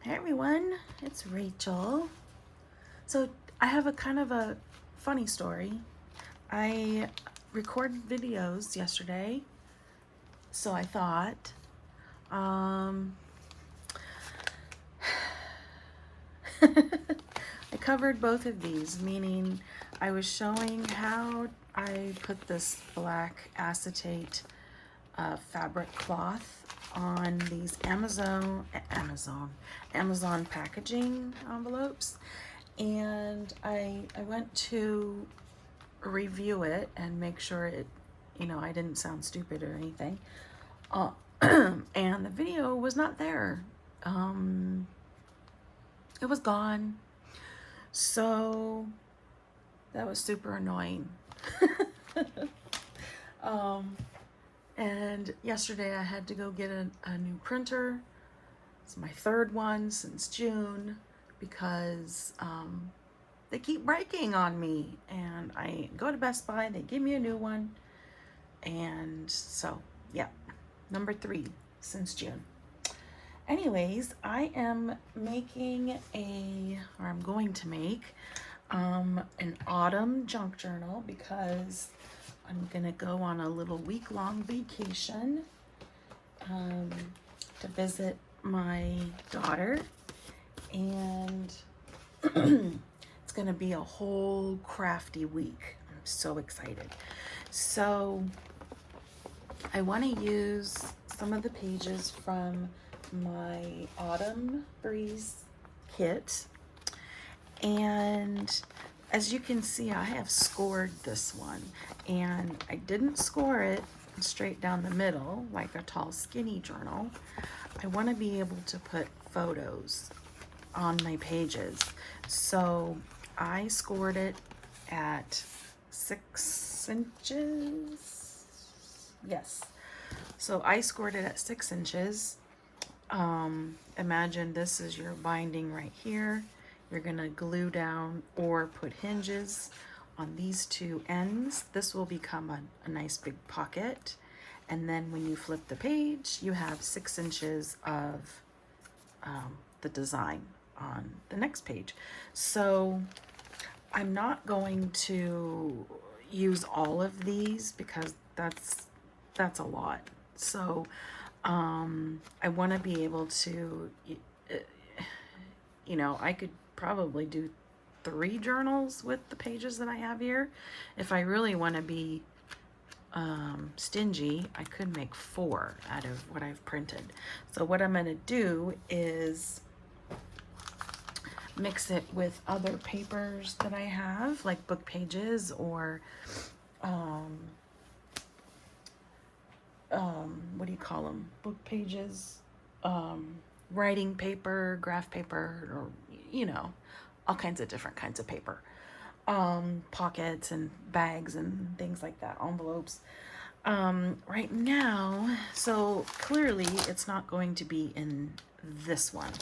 Hey everyone, it's Rachel. So I have a kind of a funny story. I recorded videos yesterday, so I thought, I covered both of these, meaning I was showing how I put this black acetate fabric cloth on these Amazon packaging envelopes, and I went to review it and make sure it, I didn't sound stupid or anything. And the video was not there. It was gone. So that was super annoying. And yesterday I had to go get a new printer. It's my third one since June because they keep breaking on me. And I go to Best Buy, they give me a new one. And so, yeah, number 3 since June. Anyways, I am making I'm going to make an autumn junk journal because I'm gonna go on a little week-long vacation to visit my daughter, and it's gonna be a whole crafty week. I'm so excited. So I want to use some of the pages from my Autumn Breeze kit, and as you can see, I have scored this one, and I didn't score it straight down the middle like a tall skinny journal. I want to be able to put photos on my pages, so I scored it at 6 inches. Yes, so I scored it at 6 inches. Imagine this is your binding right here. You're gonna glue down or put hinges on these two ends. This will become a nice big pocket. And then when you flip the page, you have 6 inches of the design on the next page. So I'm not going to use all of these because that's a lot. So I want to be able to, I could probably do 3 journals with the pages that I have here. If I really want to be stingy, I could make 4 out of what I've printed. So what I'm going to do is mix it with other papers that I have, like book pages or what do you call them? Book pages, writing paper, graph paper, or all kinds of different kinds of paper, pockets and bags and things like that, envelopes. Right now, so clearly it's not going to be in this one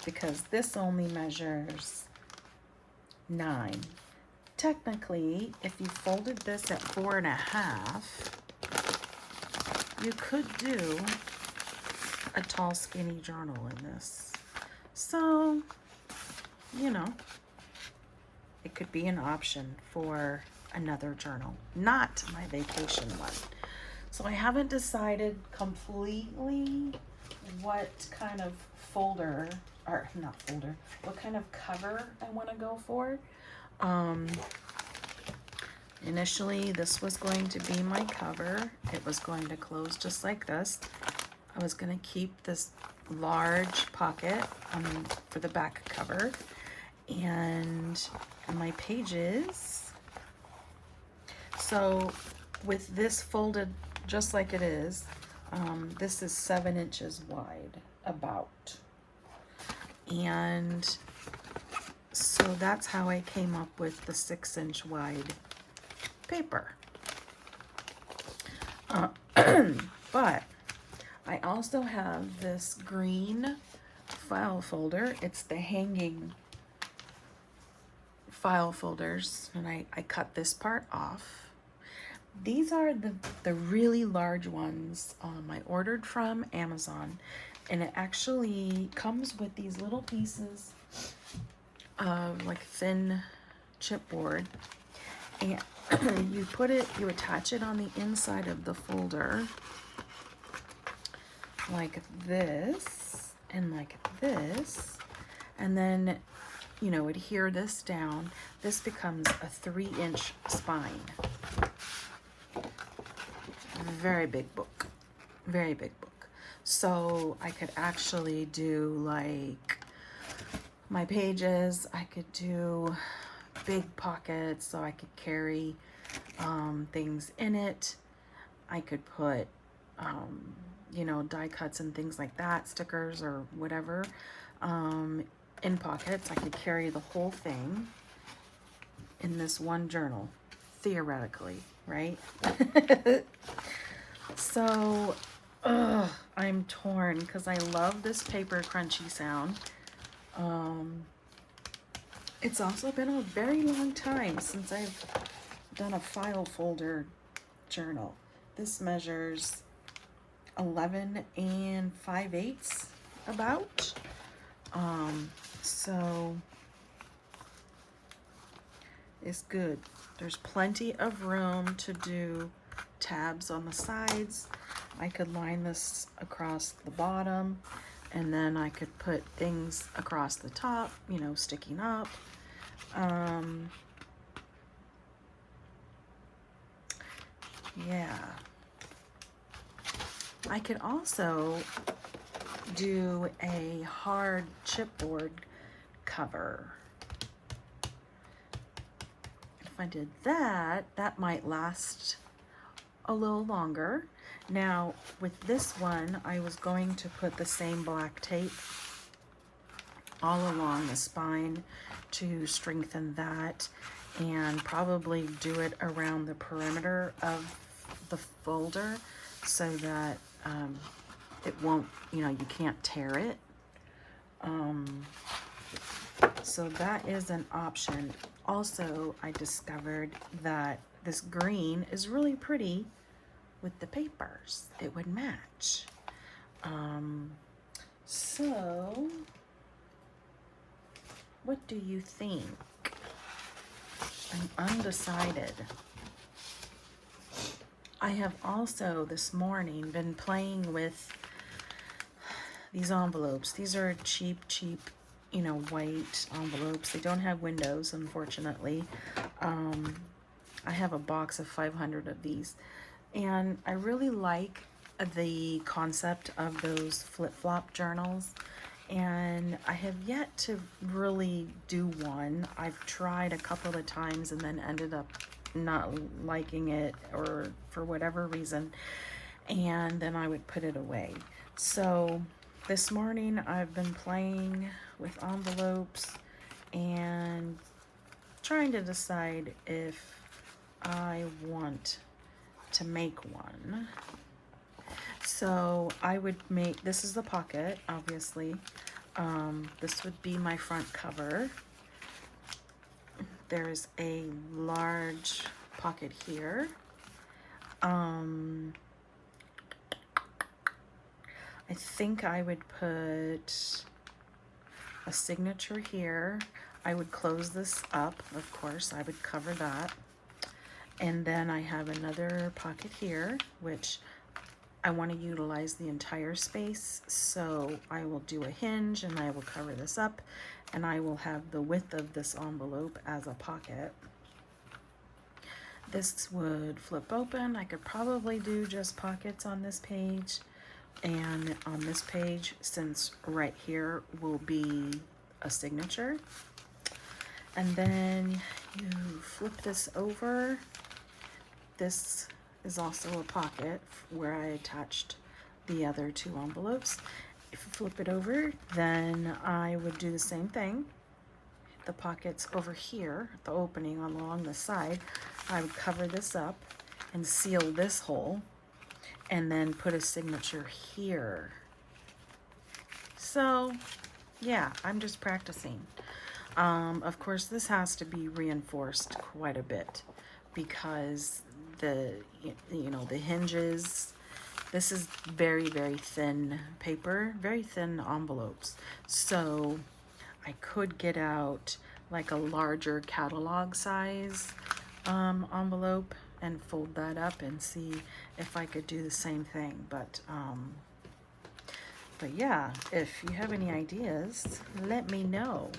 because this only measures 9. Technically, if you folded this at 4.5, you could do a tall skinny journal in this. So, it could be an option for another journal, not my vacation one. So I haven't decided completely what kind of folder, or not folder, what kind of cover I want to go for. Initially, this was going to be my cover. It was going to close just like this. I was going to keep this large pocket for the back cover, and my pages. So with this folded just like it is, this is 7 inches wide, about. And so that's how I came up with the 6 inch wide paper. But I also have this green file folder. It's the hanging file folders, and I cut this part off. These are the really large ones I ordered from Amazon. And it actually comes with these little pieces of like thin chipboard, and you attach it on the inside of the folder like this and like this, and then adhere this down. This becomes a 3-inch spine. Very big book, very big book. So I could actually do like my pages. I could do big pockets so I could carry things in it. I could put die cuts and things like that, stickers or whatever, in pockets. I could carry the whole thing in this one journal, theoretically, right? So I'm torn because I love this paper crunchy sound. It's also been a very long time since I've done a file folder journal. This measures 11 5/8 about. So it's good. There's plenty of room to do tabs on the sides. I could line this across the bottom, and then I could put things across the top, sticking up. Yeah. I could also do a hard chipboard cover. If I did that, that might last a little longer. Now, with this one, I was going to put the same black tape all along the spine to strengthen that, and probably do it around the perimeter of the folder so that it won't, you can't tear it. So that is an option. Also, I discovered that this green is really pretty with the papers. It would match. So what do you think? I'm undecided. I have also this morning been playing with these envelopes. These are cheap, white envelopes. They don't have windows, unfortunately. I have a box of 500 of these, and I really like the concept of those flip-flop journals, and I have yet to really do one. I've tried a couple of times and then ended up not liking it, or for whatever reason, and then I would put it away. So this morning I've been playing with envelopes and trying to decide if I want to make one. So I would make, this is the pocket, obviously. This would be my front cover. There's a large pocket here. I think I would put a signature here. I would close this up, of course. I would cover that. And then I have another pocket here, which I want to utilize the entire space. So I will do a hinge and I will cover this up, and I will have the width of this envelope as a pocket. This would flip open. I could probably do just pockets on this page. And on this page, since right here will be a signature. And then you flip this over. This is also a pocket where I attached the other two envelopes. If you flip it over, then I would do the same thing. The pockets over here, the opening along the side, I would cover this up and seal this hole, and then put a signature here. So yeah, I'm just practicing. Of course, this has to be reinforced quite a bit because the hinges This is very, very thin paper, very thin envelopes. So I could get out like a larger catalog size envelope and fold that up and see if I could do the same thing. But yeah, if you have any ideas, let me know.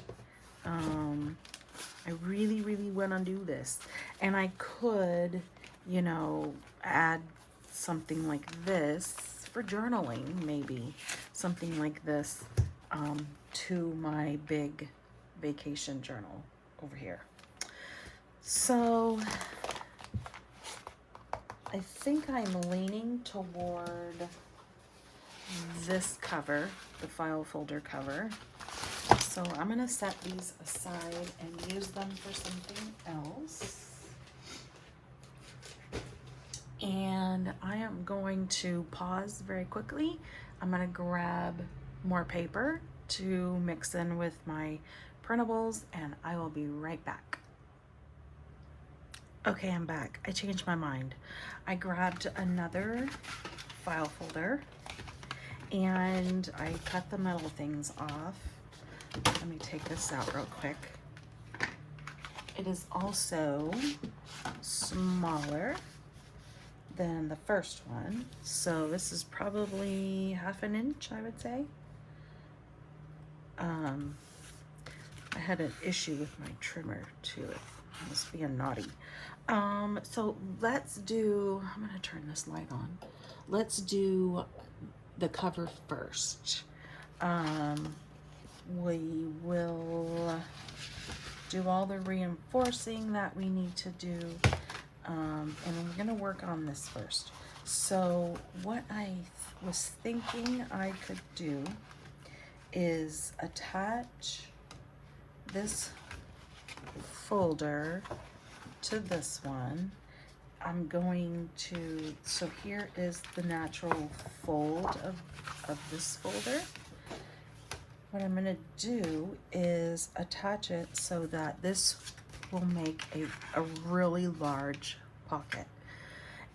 I really, really want to do this. And I could, you know, add something like this for journaling, maybe. Something like this to my big vacation journal over here. So I think I'm leaning toward this cover, the file folder cover. So I'm gonna set these aside and use them for something else. And I am going to pause very quickly. I'm gonna grab more paper to mix in with my printables, and I will be right back. Okay, I'm back. I changed my mind. I grabbed another file folder and I cut the metal things off. Let me take this out real quick. It is also smaller than the first one. So this is probably 1/2 inch, I would say. I had an issue with my trimmer too. It must be naughty. So let's do, I'm gonna turn this light on. Let's do the cover first. We will do all the reinforcing that we need to do, and we're gonna work on this first. So what I was thinking I could do is attach this folder to this one. I'm going to, so here is the natural fold of this folder. What I'm gonna do is attach it so that this will make a really large pocket.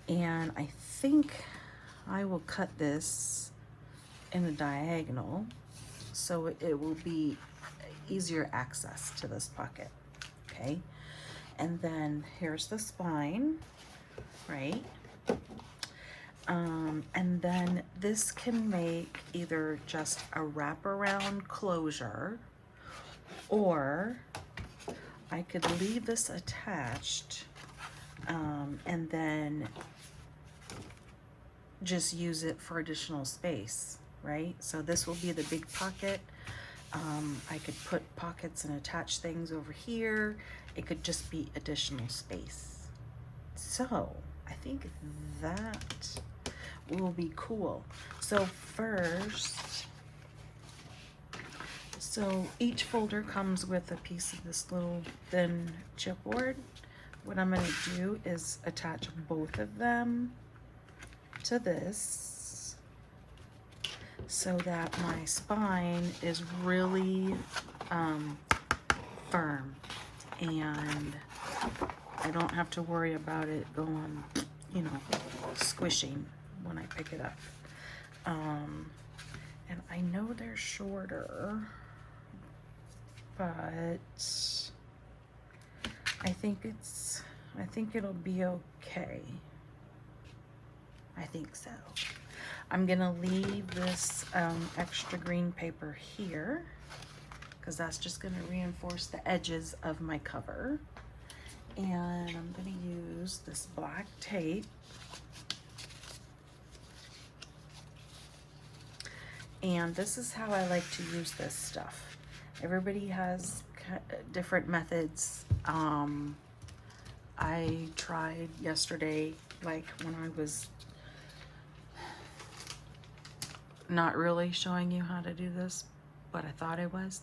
And I think I will cut this in a diagonal so it will be easier access to this pocket, okay? And then here's the spine, right? And then this can make either just a wraparound closure, or I could leave this attached and then just use it for additional space, right? So this will be the big pocket. I could put pockets and attach things over here. It could just be additional space. So I think that will be cool. So first, so each folder comes with a piece of this little thin chipboard. What I'm gonna do is attach both of them to this so that my spine is really firm, and I don't have to worry about it going, you know, squishing when I pick it up. And I know they're shorter, but I think it'll be okay. I think so. I'm gonna leave this extra green paper here because that's just gonna reinforce the edges of my cover. And I'm gonna use this black tape. And this is how I like to use this stuff. Everybody has different methods. I tried yesterday, like when I was not really showing you how to do this, but I thought I was.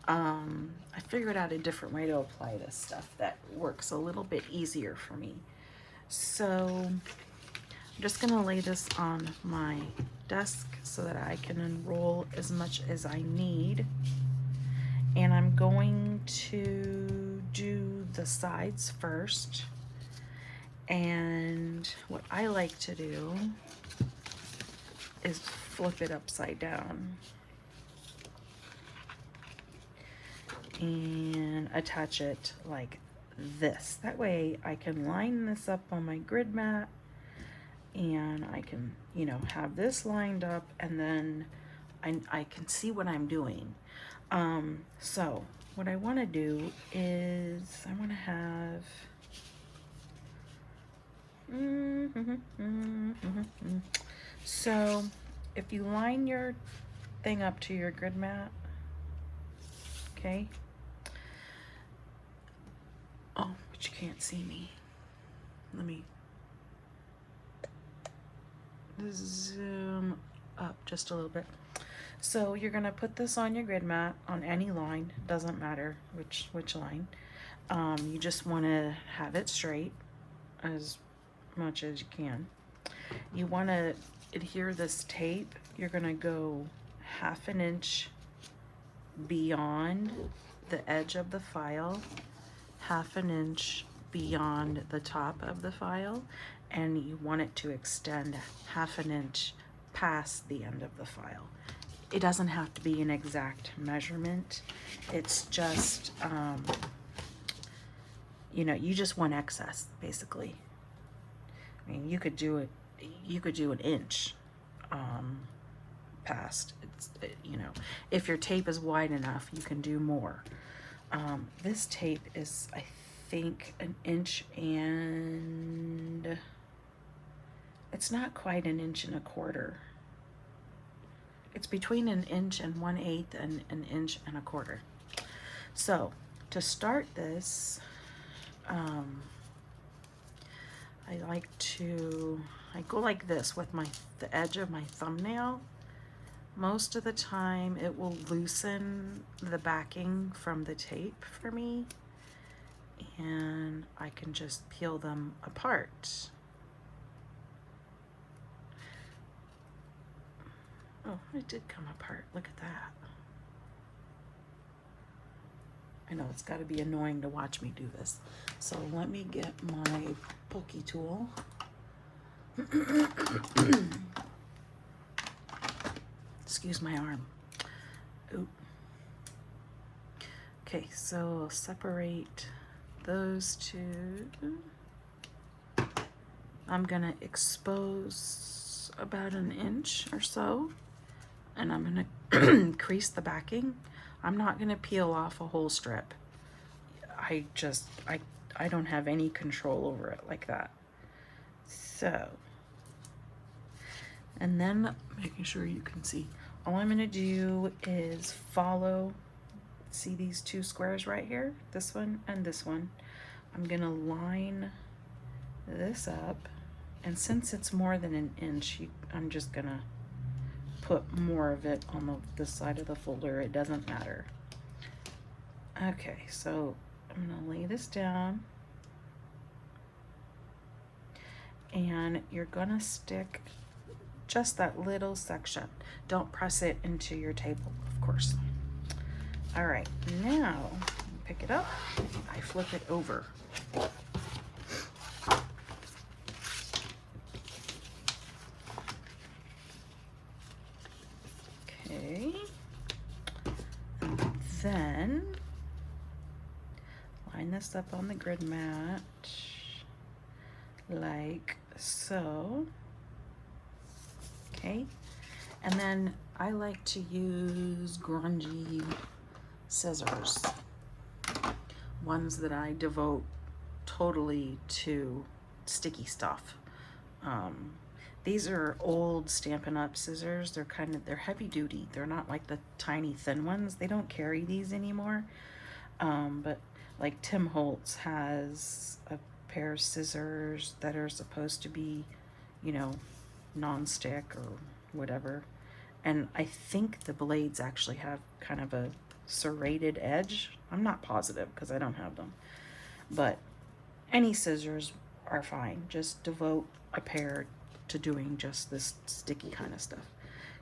I figured out a different way to apply this stuff that works a little bit easier for me. So I'm just gonna lay this on my desk so that I can unroll as much as I need. And I'm going to do the sides first. And what I like to do is flip it upside down and attach it like this. That way I can line this up on my grid mat, and I can, you know, have this lined up, and then I can see what I'm doing. So what I want to do is I want to have so if you line your thing up to your grid mat, okay. Oh, but you can't see me. Let me zoom up just a little bit. So you're gonna put this on your grid mat on any line, doesn't matter which line. You just want to have it straight as much as you can. You want to adhere this tape. You're gonna go 1/2 inch beyond the edge of the file, 1/2 inch beyond the top of the file, and you want it to extend 1/2 inch past the end of the file. It doesn't have to be an exact measurement. It's just, you know, you just want excess, basically. I mean, you could do it, you could do 1 inch past. You know, if your tape is wide enough, you can do more. This tape is, I think, 1 inch, and it's not quite 1 1/4 inches. It's between 1 inch and 1/8 and 1 1/4 inches. So to start this, I go like this with the edge of my thumbnail. Most of the time it will loosen the backing from the tape for me, and I can just peel them apart. Oh, it did come apart. Look at that. I know it's got to be annoying to watch me do this. So let me get my pokey tool. Excuse my arm. Oop. Okay, so I'll separate those two. I'm gonna expose about 1 inch or so, and I'm gonna crease the backing. I'm not gonna peel off a whole strip. I don't have any control over it like that. So, and then making sure you can see, all I'm gonna do is follow, see these 2 squares right here, this one and this one. I'm gonna line this up, and since it's more than 1 inch, I'm just gonna put more of it on this side of the folder. It doesn't matter. Okay, so I'm gonna lay this down, and you're gonna stick just that little section. Don't press it into your table, of course. All right, now pick it up. I flip it over. Okay, and then line this up on the grid mat like so. Okay, and then I like to use grungy scissors, ones that I devote totally to sticky stuff. These are old Stampin' Up scissors. They're heavy duty. They're not like the tiny thin ones. They don't carry these anymore. But like Tim Holtz has a pair of scissors that are supposed to be, you know, non-stick or whatever. And I think the blades actually have kind of a serrated edge. I'm not positive because I don't have them. But any scissors are fine. Just devote a pair to doing just this sticky kind of stuff.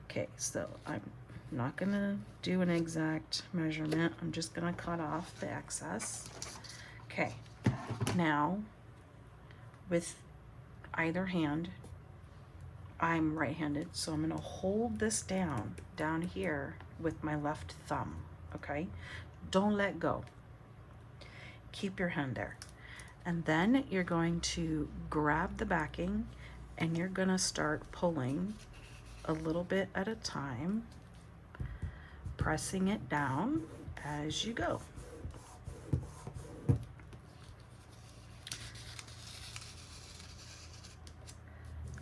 Okay, so I'm not gonna do an exact measurement. I'm just gonna cut off the excess. Okay, now with either hand, I'm right-handed, so I'm gonna hold this down here with my left thumb, okay? Don't let go. Keep your hand there. And then you're going to grab the backing and you're gonna start pulling a little bit at a time, pressing it down as you go.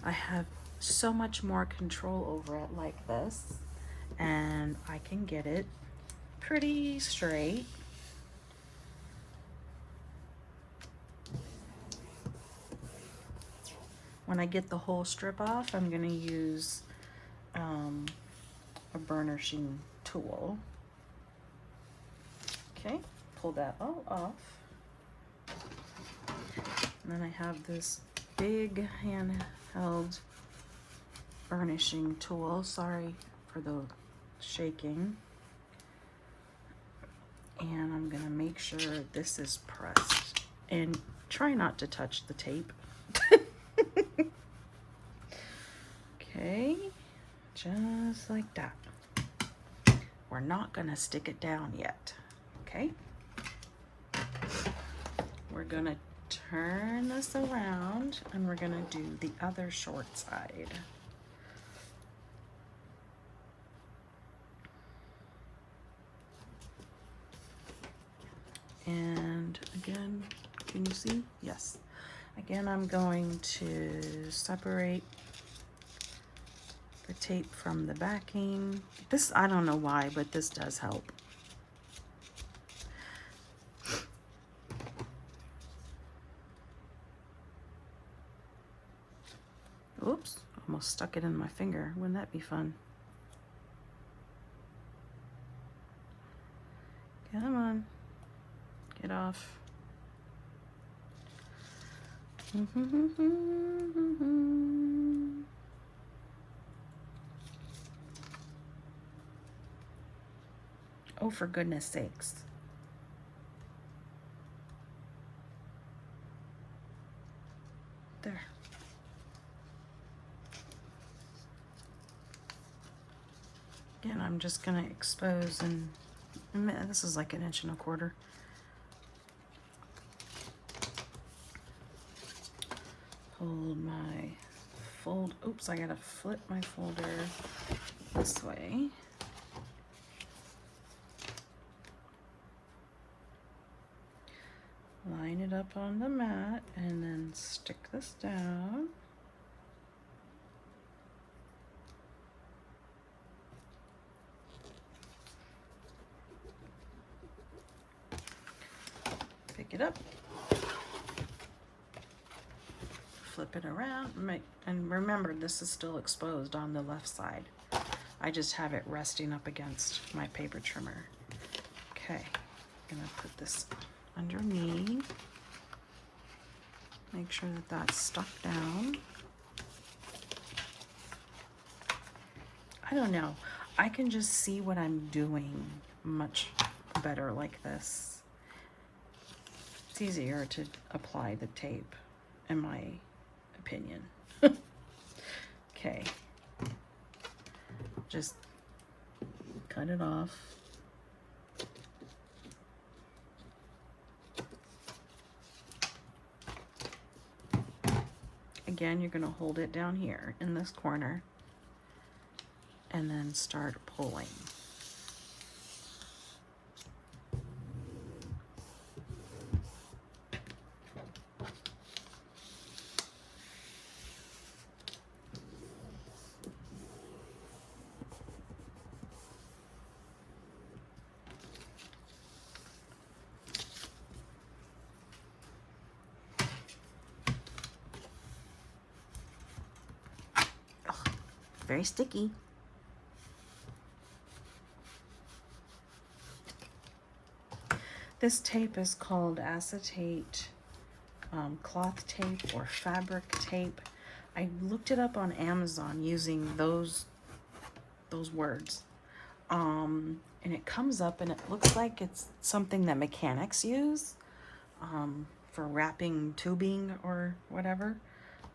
I have so much more control over it like this, and I can get it pretty straight. When I get the whole strip off, I'm going to use a burnishing tool. Okay, pull that all off. And then I have this big handheld burnishing tool. Sorry for the shaking. And I'm gonna make sure this is pressed. And try not to touch the tape. Okay, just like that. We're not gonna stick it down yet, okay? We're gonna turn this around and we're gonna do the other short side. And again, can you see? Yes. Again, I'm going to separate the tape from the backing. This, I don't know why, but this does help. Oops, almost stuck it in my finger. Wouldn't that be fun? Come on, get off. Oh, for goodness sakes. There. Again, I'm just gonna expose, and this is like 1.25 inches. Hold my fold. Oops, I gotta flip my folder this way. Line it up on the mat and then stick this down. Pick it up. Flip it around. And remember, this is still exposed on the left side. I just have it resting up against my paper trimmer. Okay, I'm gonna put this underneath. Make sure that that's stuck down. I don't know. I can just see what I'm doing much better like this. It's easier to apply the tape, in my opinion. Okay. Just cut it off. Again, you're going to hold it down here in this corner and then start pulling. Very sticky. This tape is called acetate cloth tape or fabric tape. I looked it up on Amazon using those words. And it comes up and it looks like it's something that mechanics use for wrapping tubing or whatever.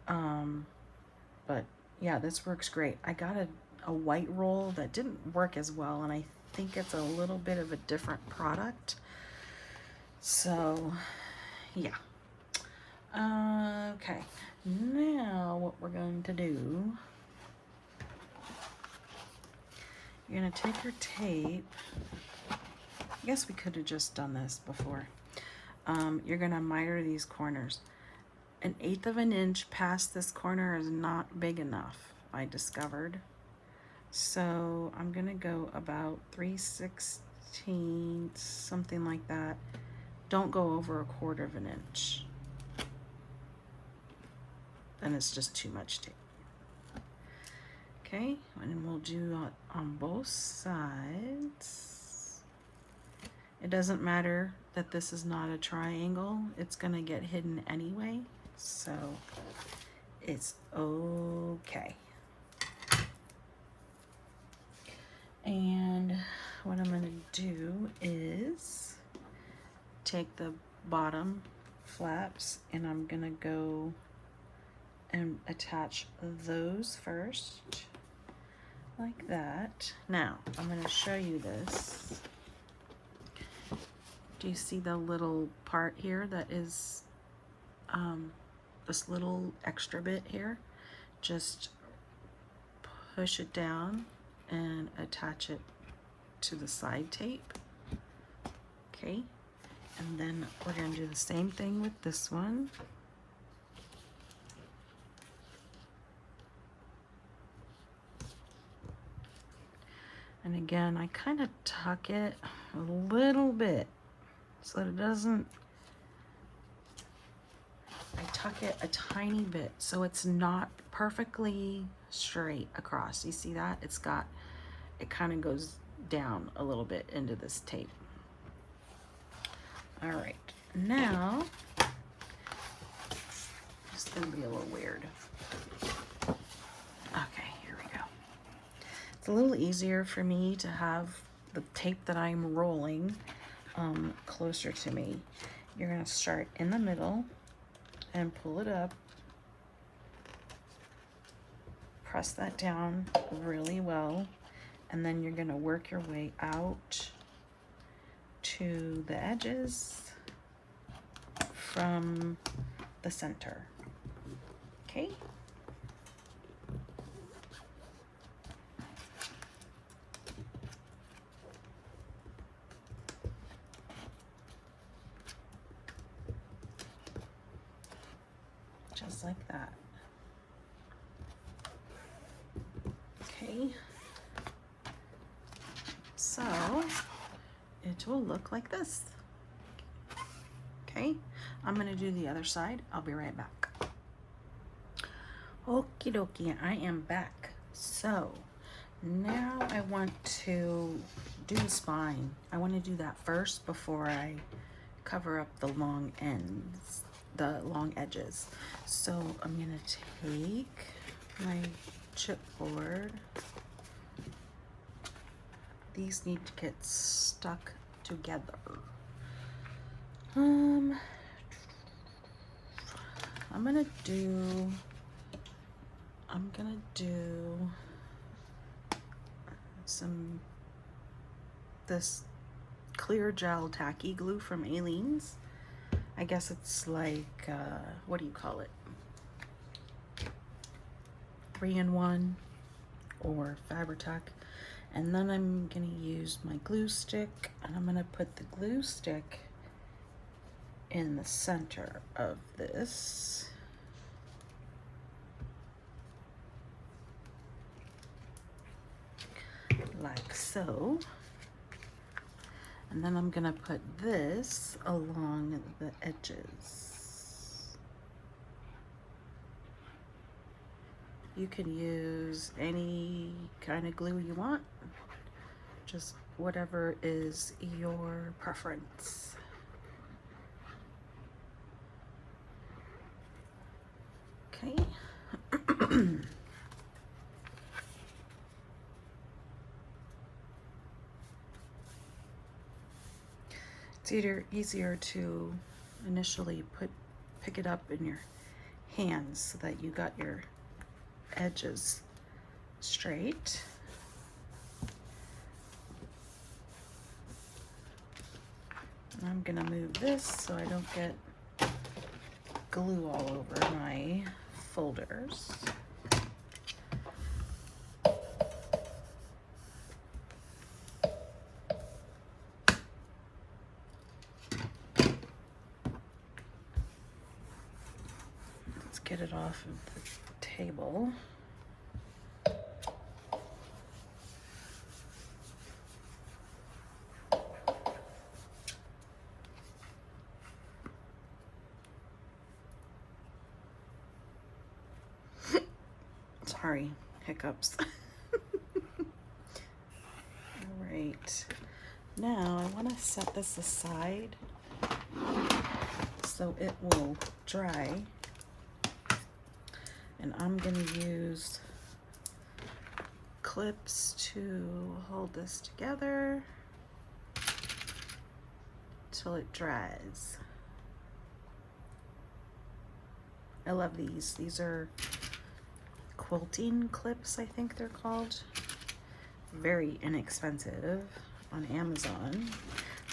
But Yeah, this works great. I got a white roll that didn't work as well, and I think it's a little bit of a different product. So, yeah. Okay, now what we're going to do, you're going to take your tape. I guess we could have just done this before. You're going to miter these corners. 1/8 of an inch past this corner is not big enough, I discovered. So I'm going to go about 3/16, something like that. Don't go over 1/4 of an inch. Then it's just too much tape. Okay, and we'll do it on both sides. It doesn't matter that this is not a triangle. It's going to get hidden anyway, so it's okay. And what I'm going to do is take the bottom flaps and I'm going to go and attach those first, like that. Now, I'm going to show you this. Do you see the little part here that is this little extra bit here? Just push it down and attach it to the side tape. Okay, and then we're going to do the same thing with this one. And again, I kind of tuck it a little bit so that it doesn't, I tuck it a tiny bit so it's not perfectly straight across. You see that? It's got, it kind of goes down a little bit into this tape. All right, now, it's gonna be a little weird. Okay, here we go. It's a little easier for me to have the tape that I'm rolling closer to me. You're gonna start in the middle and pull it up. Press that down really well, and then you're gonna work your way out to the edges from the center. Okay? Just like that. Okay. So it will look like this. Okay, I'm gonna do the other side. I'll be right back. Okie dokie, I am back. So now I want to do the spine. I want to do that first before I cover up the long ends, the long edges. So I'm gonna take my chipboard. These need to get stuck together. I'm gonna do this clear gel tacky glue from Aleene's. I guess it's like, what do you call it? 3-in-1 or Fabri-Tac. And then I'm gonna use my glue stick, and I'm gonna put the glue stick in the center of this. Like so. And then I'm gonna put this along the edges. You can use any kind of glue you want, just whatever is your preference. Okay. It's easier to initially pick it up in your hands so that you got your edges straight. And I'm gonna move this so I don't get glue all over my folders. Let's get it off of the table. Sorry, hiccups. All right, now I want to set this aside so it will dry, and I'm going to use clips to hold this together till it dries. I love these. These are quilting clips, I think they're called. Very inexpensive on Amazon.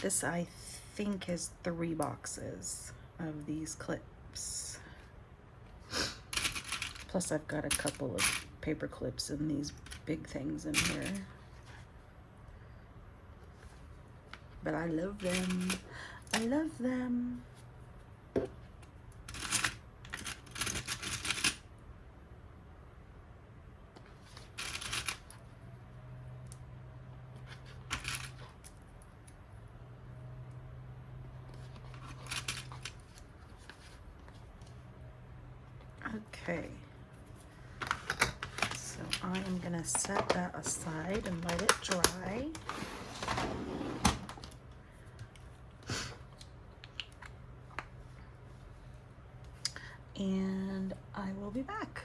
This, I think, is 3 boxes of these clips. Plus I've got a couple of paper clips and these big things in here. But I love them. I love them. Okay, so I am gonna set that aside and let it dry. And I will be back.